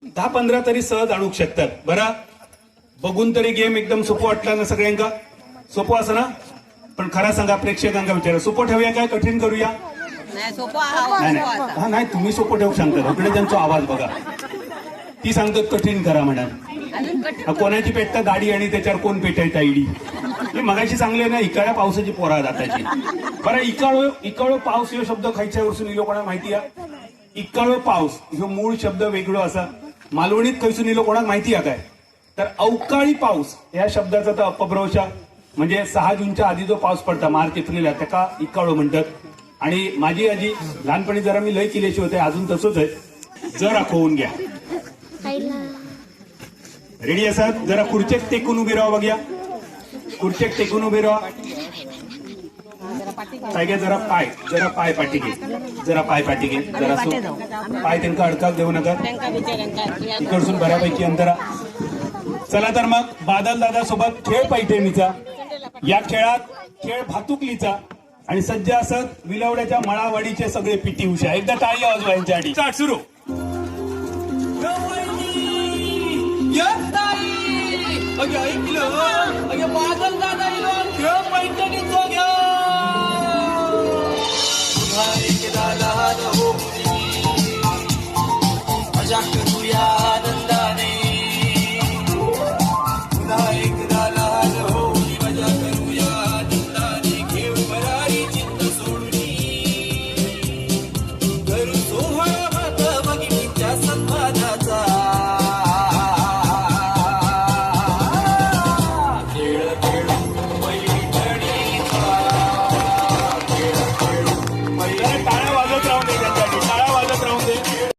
10-15 तरी सहज आणू शकतात. बरं बघून तरी गेम एकदम सोपं वाटला ना सगळ्यांका? सोपं असं ना? पण खरा सांगा प्रेक्षकांका विचारा, सोपं ठेवूया काय कठीण करूया? नाही हा नाही, तुम्ही सोपं ठेवू सांगता. इकडे त्यांचा आवाज बघा, ती सांगतात कठीण करा म्हणा. कोणाची पेटता गाडी आणि त्याच्यावर कोण पेटायचा आयडी. हे मगाशी चांगले ना इकाळ्या पावसाची पोरा जाताची. बरं इकाळो पाऊस हे शब्द खायच्या वरसून इलो कोणाला माहिती आहे? इकाळो पाऊस ह्यो मूळ शब्द वेगळो असा. मालवणीत खैसून इलो कोणाला माहिती आहे काय? तर अवकाळी पाऊस या शब्दाचा तर अपभ्रंश, म्हणजे 6 जूनच्या आधी जो पाऊस पडता मार्च एप्रिलला त्याका इकाळो म्हणतात. आणि माझी आजी लहानपणी जरा मी लय किलेशी होते, अजून तसंच आहे. जरा खोवून घ्या. रेडी असात? जरा खुर्चेक टेकून उभी राहा बघ्या. खुर्चेक टेकून उभी राहा. काय घ्या, जरा पाय पाठी घे. जरा पाय पाठी घे. जरा पाय त्यांना अडकाक देऊ नका. इकडसून बऱ्यापैकी अंतरा. चला तर मग बादल दादा सोबत खेळ पैठणीचा. या खेळात खेळ भातुकलीचा आणि सज्ज असत विलवड्याच्या मळावाडीचे सगळे पीटी उषा. एकदा टाळी वाजवा यांच्यासाठी. स्टार्ट सुरू. ऐकलं बादल